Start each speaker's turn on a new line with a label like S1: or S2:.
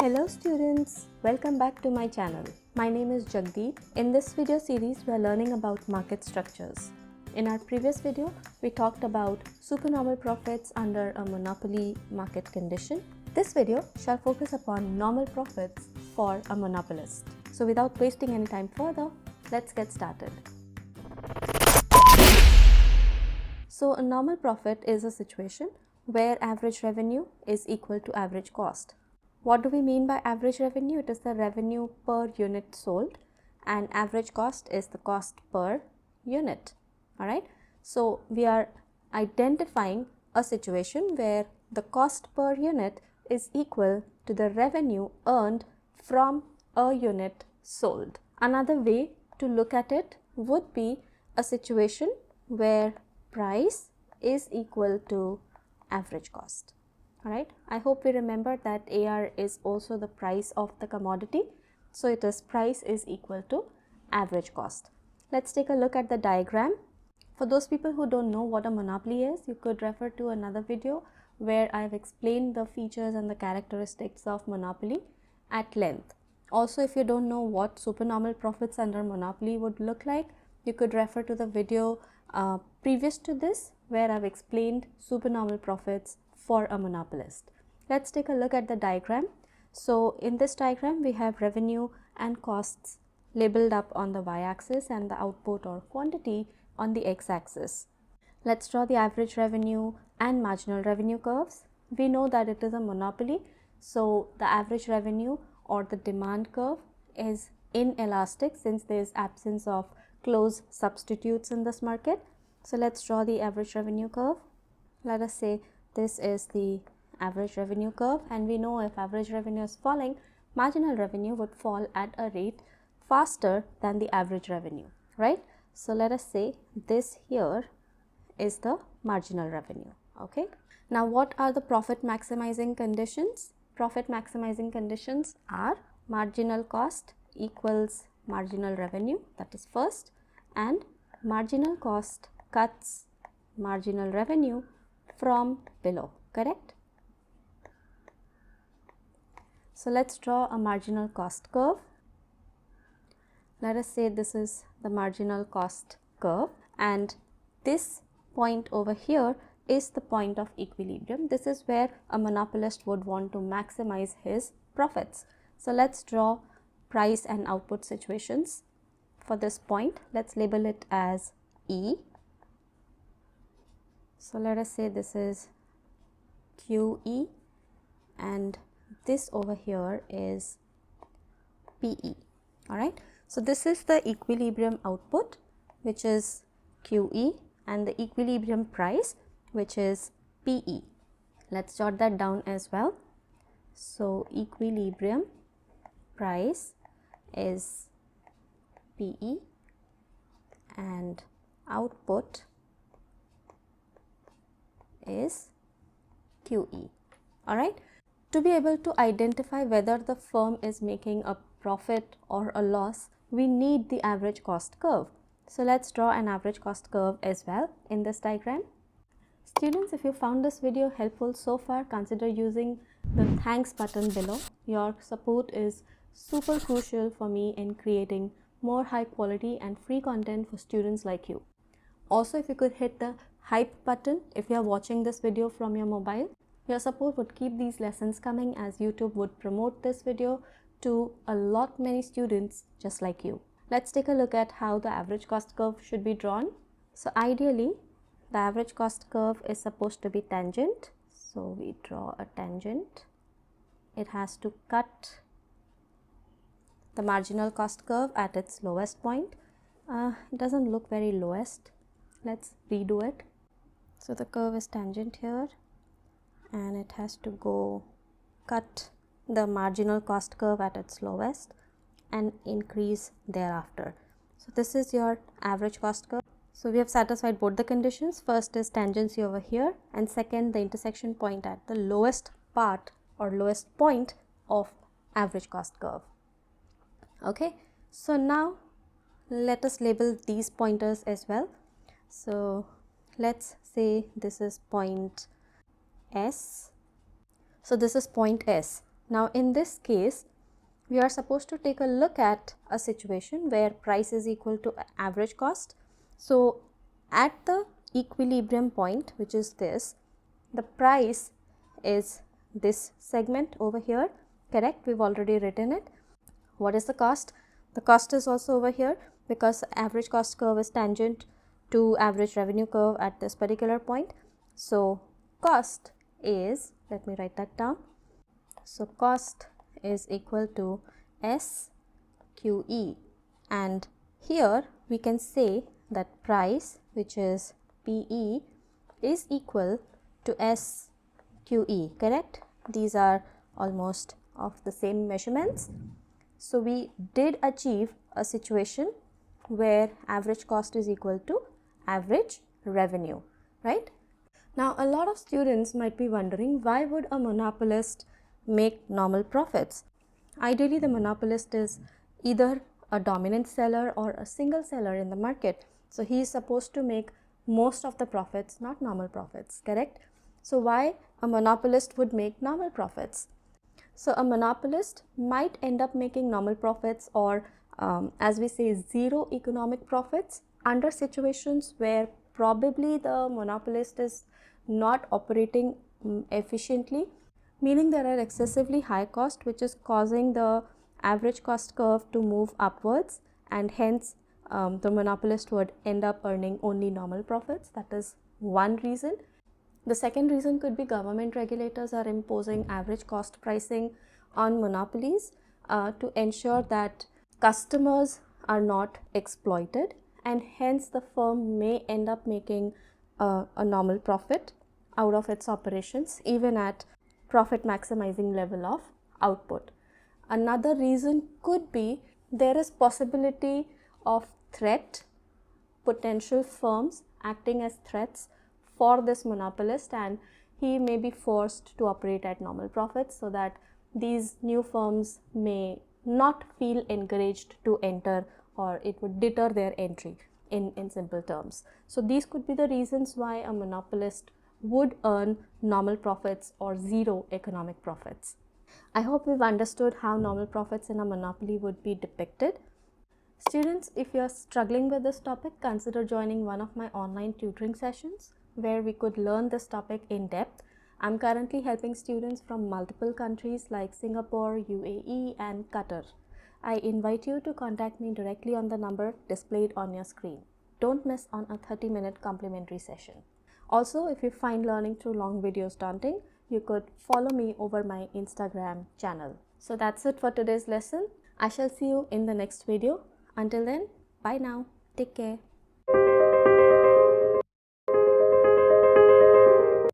S1: Hello students, welcome back to my channel. My name is Jagdeep. In this video series, we are learning about market structures. In our previous video, we talked about supernormal profits under a monopoly market condition. This video shall focus upon normal profits for a monopolist. So without wasting any time further, let's get started. So a normal profit is a situation where average revenue is equal to average cost. What do we mean by average revenue? It is the revenue per unit sold, and average cost is the cost per unit. Alright, so we are identifying a situation where the cost per unit is equal to the revenue earned from a unit sold. Another way to look at it would be a situation where price is equal to average cost. Alright, I hope we remember that AR is also the price of the commodity. So it is price is equal to average cost. Let's take a look at the diagram. For those people who don't know what a monopoly is, you could refer to another video where I have explained the features and the characteristics of monopoly at length. Also, if you don't know what supernormal profits under monopoly would look like, you could refer to the video previous to this where I've explained supernormal profits for a monopolist. Let's take a look at the diagram. So in this diagram, we have revenue and costs labeled up on the y-axis and the output or quantity on the x-axis. Let's draw the average revenue and marginal revenue curves. We know that it is a monopoly, so the average revenue or the demand curve is inelastic since there is absence of close substitutes in this market. So let's draw the average revenue curve. Let us say this is the average revenue curve, and we know if average revenue is falling, marginal revenue would fall at a rate faster than the average revenue, right? So let us say this here is the marginal revenue. Okay, now what are the profit maximizing conditions? Profit maximizing conditions are marginal cost equals marginal revenue, that is first, and marginal cost cuts marginal revenue from below, correct? So let's draw a marginal cost curve. Let us say this is the marginal cost curve, and this point over here is the point of equilibrium. This is where a monopolist would want to maximize his profits. So let's draw price and output situations for this point. Let's label it as E. So let us say this is QE and this over here is PE. Alright, so this is the equilibrium output, which is QE, and the equilibrium price, which is PE. Let's jot that down as well. So equilibrium price is PE and output is QE. Alright, to be able to identify whether the firm is making a profit or a loss, we need the average cost curve. So let's draw an average cost curve as well in this diagram. Students, if you found this video helpful so far, consider using the thanks button below. Your support is super crucial for me in creating more high quality and free content for students like you. Also, if you could hit the hype button if you are watching this video from your mobile, your support would keep these lessons coming, as YouTube would promote this video to a lot many students just like you. Let's take a look at how the average cost curve should be drawn. So ideally, the average cost curve is supposed to be tangent. So we draw a tangent. It has to cut the marginal cost curve at its lowest point. It doesn't look very lowest. Let's redo it. So the curve is tangent here, and it has to go cut the marginal cost curve at its lowest and increase thereafter. So this is your average cost curve. So we have satisfied both the conditions. First is tangency over here, and second the intersection point at the lowest part or lowest point of average cost curve. Okay, so now let us label these pointers as well. So let's say this is point S. So this is point S. Now in this case, we are supposed to take a look at a situation where price is equal to average cost. So at the equilibrium point, which is this, the price is this segment over here, correct? We've already written it. What is the cost? The cost is also over here because average cost curve is tangent to average revenue curve at this particular point. So cost is, let me write that down. So cost is equal to SQE, and here we can say that price, which is PE, is equal to SQE, correct? These are almost of the same measurements. So we did achieve a situation where average cost is equal to average revenue, right? Now a lot of students might be wondering, why would a monopolist make normal profits? Ideally, the monopolist is either a dominant seller or a single seller in the market. So he is supposed to make most of the profits, not normal profits, correct? So why a monopolist would make normal profits? So a monopolist might end up making normal profits, or as we say, zero economic profits under situations where probably the monopolist is not operating efficiently, meaning there are excessively high cost, which is causing the average cost curve to move upwards, and hence the monopolist would end up earning only normal profits. That is one reason. The second reason could be government regulators are imposing average cost pricing on monopolies to ensure that customers are not exploited, and hence the firm may end up making a normal profit out of its operations, even at profit maximizing level of output. Another reason could be there is possibility of threat, potential firms acting as threats for this monopolist, and he may be forced to operate at normal profits so that these new firms may not feel encouraged to enter, or it would deter their entry in simple terms. So these could be the reasons why a monopolist would earn normal profits or zero economic profits. I hope we've understood how normal profits in a monopoly would be depicted. Students, if you are struggling with this topic, consider joining one of my online tutoring sessions where we could learn this topic in depth. I'm currently helping students from multiple countries like Singapore, UAE, and Qatar. I invite you to contact me directly on the number displayed on your screen. Don't miss on a 30-minute complimentary session. Also, if you find learning through long videos daunting, you could follow me over my Instagram channel. So that's it for today's lesson. I shall see you in the next video. Until then, bye now. Take care.